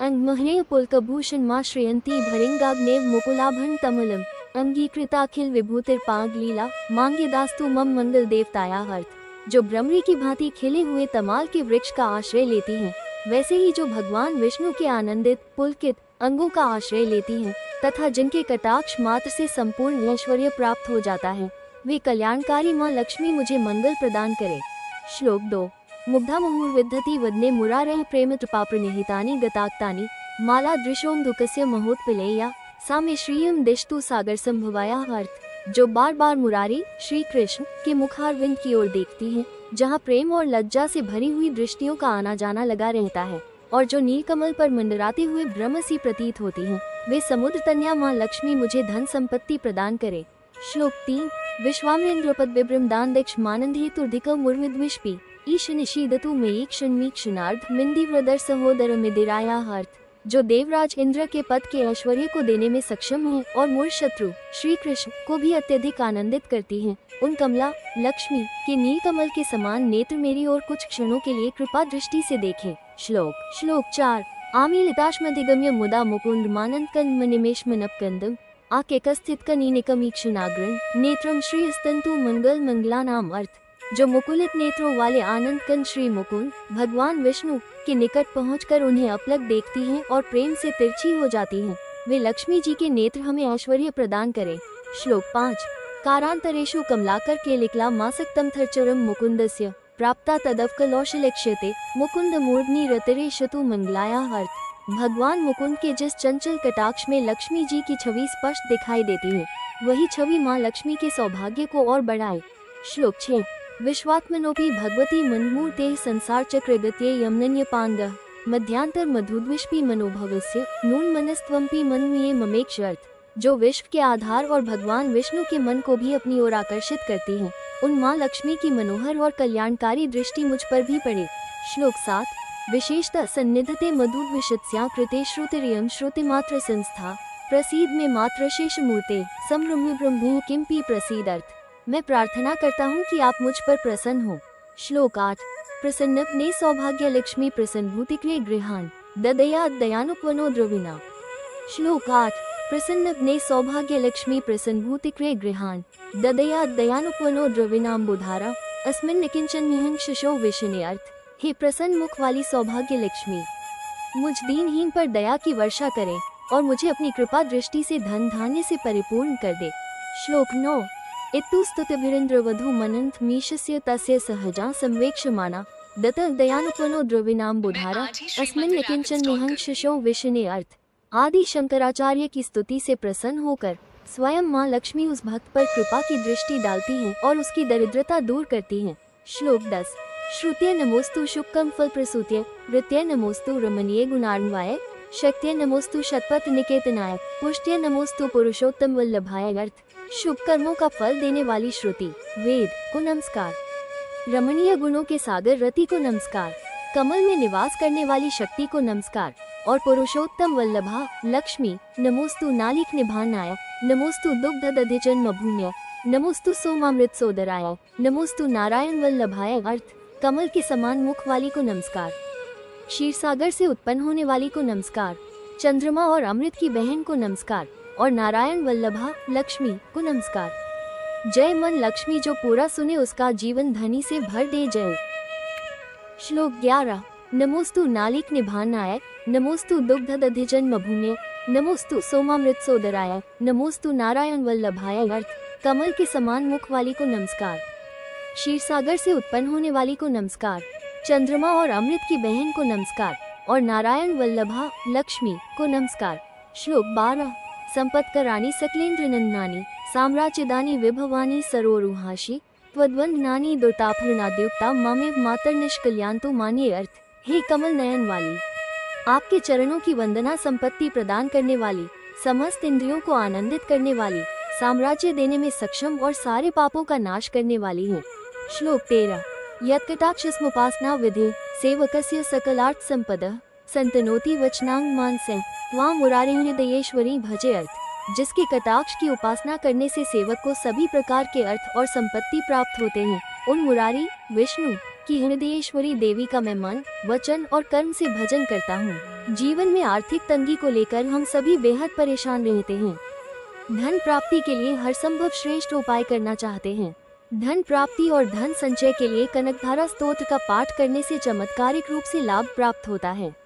अंगमहने पुलकभूषण मा श्रियंती भरिंगाग्नेव मुकुलाभन तमलम अंगीकृताखिल विभूतिर्पाग लीला मांगे दास्तु मम मंगल देवताया अर्थ। जो भ्रमरी की भांति खिले हुए तमाल के वृक्ष का आश्रय लेती हैं, वैसे ही जो भगवान विष्णु के आनंदित पुलकित अंगों का आश्रय लेती हैं तथा जिनके कटाक्ष मात्र से संपूर्ण ऐश्वर्य प्राप्त हो जाता है, वे कल्याणकारी माँ लक्ष्मी मुझे मंगल प्रदान करे। श्लोक 2। मुग्धा मुहुर्विद्धति वदने मुरारेः प्रेम कृपाप्रणिहितानि गताक्तानि माला दृशोम दुकस्य महोत्पलेया सा मे श्रियं दिशतु सागर संभवाया अर्थ। जो बार बार मुरारी श्री कृष्ण के मुखारविंद की ओर देखती है, जहाँ प्रेम और लज्जा से भरी हुई दृष्टियों का आना जाना लगा रहता है और जो नीलकमल पर मंडराते हुए ब्रह्म सी प्रतीत होती हैं, वे समुद्र तनया माँ लक्ष्मी मुझे धन संपत्ति प्रदान करे। श्लोक 3। विश्वामिन्द्रपद विभ्रम दान दक्ष मानंदेतुर्धिकं मुर्मिद्विष्पि ईश निशीदतु मयि क्षणमीक्षणार्ध मिंदी व्रदर सहोदर मिदिराया अर्थ। जो देवराज इंद्र के पद के ऐश्वर्य को देने में सक्षम है और मूल शत्रु श्री कृष्ण को भी अत्यधिक आनंदित करती हैं, उन कमला लक्ष्मी के नीलकमल के समान नेत्र मेरी ओर कुछ क्षणों के लिए कृपा दृष्टि से देखें। श्लोक 4। आमीलिताश्मधिगम्य मुदा मुकुंद मानंद कंदम आकेकस्थित कनीनिकमीक्षणाग्रन नेत्रम श्री स्तंतु मंगल मंगलानाम अर्थ। जो मुकुलित नेत्रों वाले आनंद कंद श्री मुकुंद भगवान विष्णु के निकट पहुंचकर उन्हें अपलक देखती हैं और प्रेम से तिरछी हो जाती हैं, वे लक्ष्मी जी के नेत्र हमें ऐश्वर्य प्रदान करें। श्लोक 5। कारांतरेषु कमलाकर केलिकला मासक्तम थरचरम मुकुंदस्य प्राप्ता तदवकलौशलक्ष्यते मुकुंद मूर्धनि रतिरेशतु मंगलाया अर्थ। भगवान मुकुंद के जिस चंचल कटाक्ष में लक्ष्मी जी की छवि स्पष्ट दिखाई देती है, वही छवि माँ लक्ष्मी के सौभाग्य को और बढ़ाए। श्लोक 6। विश्वात्मनोपि भगवती मनमूर्ते संसार चक्रगत्ये यमनन्यपांगः मध्यांतर मधुद्विष्पि मनोभवस्य नून मनस्त्वंपि मन्मये ममेक्ष अर्थ। जो विश्व के आधार और भगवान विष्णु के मन को भी अपनी ओर आकर्षित करती हैं, उन माँ लक्ष्मी की मनोहर और कल्याणकारी दृष्टि मुझ पर भी पड़े। श्लोक 7। विशेषतः सन्निधते मधुद्विषत्स्या कृते श्रुतिरियं श्रुतिमात्र संस्था प्रसीद में मात्र शेष मूर्ते संभ्रम्य ब्रह्म किंपि प्रसीद अर्थ। मैं प्रार्थना करता हूँ कि आप मुझ पर प्रसन्न हो। श्लोक 8। प्रसन्नपने सौभाग्य लक्ष्मी प्रसन्नभूतिक्रे गृहान ददया दयानुपवनो द्रविना। श्लोक 8। प्रसन्नपने सौभाग्य लक्ष्मी प्रसन्नभूतिक्रे गृहान ददया दयानुपवनो द्रविनाम्बुधारा अस्मिन् निकिंचन निहंशशो विशने अर्थ। हे प्रसन्न मुख वाली सौभाग्य लक्ष्मी, मुझ दीनहीन पर दया की वर्षा करें और मुझे अपनी कृपा दृष्टि से धन धान्य से परिपूर्ण कर दे। श्लोक 9। इत्तुस्तुतिभिरिन्द्रवधू मनंथ मीशस्य तस्य सहजा संवेक्षमाना दत दयानुपनो द्रविनाम्बुधारा अस्मिन् निकिंचन निहंशशो विशने अर्थ। आदि शंकराचार्य की स्तुति से प्रसन्न होकर स्वयं माँ लक्ष्मी उस भक्त पर कृपा की दृष्टि डालती हैं और उसकी दरिद्रता दूर करती हैं। श्लोक 10। श्रुत्य नमोस्तु शुक्कम फल प्रसूत्य वृत्य नमोस्तु रमणीय गुणान्वाय शक्त्य नमोस्तु शतपथ निकेतनाय पुष्ट्य नमोस्तु पुरुषोत्तम वल्लभाय अर्थ। शुभ कर्मों का फल देने वाली श्रुति वेद को नमस्कार, रमणीय गुणों के सागर रति को नमस्कार, कमल में निवास करने वाली शक्ति को नमस्कार और पुरुषोत्तम वल्लभा लक्ष्मी नमोस्तु नालिक निभानाय नमोस्तु दुग्ध दधिजन्म भूम्य नमोस्तु सोमामृत सोदराय नमोस्तु नारायण वल्लभाय अर्थ। कमल के समान मुख वाली को नमस्कार, क्षीरसागर से उत्पन्न होने वाली को नमस्कार, चंद्रमा और अमृत की बहन को नमस्कार और नारायण वल्लभा लक्ष्मी को नमस्कार। जय मन लक्ष्मी जो पूरा सुने उसका जीवन धनी से भर दे जय। श्लोक 11। नमोस्तु नालिक निभानाय नमोस्तु दुग्ध दधिजन्म भूम्य नमोस्तु सोमामृत सोदराय नमोस्तु नारायण वल्लभाय अर्थ। कमल के समान मुख वाली को नमस्कार, क्षीरसागर से उत्पन्न होने वाली को नमस्कार, चंद्रमा और अमृत की बहन को नमस्कार और नारायण वल्लभा लक्ष्मी को नमस्कार। श्लोक 12। संपत्कराणि सकलेन्द्र नंदनानि साम्राज्यदानि विभवानि सरोरुहाशी त्वद्वंदनानि दुर्ताफलनाद्युक्ता मामेव मातर्निष्कल्यान्तु मान्ये अर्थ। हे कमल नयन वाली, आपके चरणों की वंदना संपत्ति प्रदान करने वाली, समस्त इंद्रियों को आनंदित करने वाली, साम्राज्य देने में सक्षम और सारे पापों का नाश करने वाली है। श्लोक 13। यत्कटाक्षस्मुपासना विधि सेवकस्य सकलार्थ संपदः संतनोति वचनांग मानसे त्वां मुरारे हृदयेश्वरी भजे अर्थ। जिसके कटाक्ष की उपासना करने से सेवक को सभी प्रकार के अर्थ और संपत्ति प्राप्त होते हैं, उन मुरारी विष्णु कि हृदयेश्वरी देवी का मैं मन, वचन और कर्म से भजन करता हूँ। जीवन में आर्थिक तंगी को लेकर हम सभी बेहद परेशान रहते हैं। धन प्राप्ति के लिए हर संभव श्रेष्ठ उपाय करना चाहते हैं। धन प्राप्ति और धन संचय के लिए कनकधारा स्तोत्र का पाठ करने से चमत्कारिक रूप से लाभ प्राप्त होता है।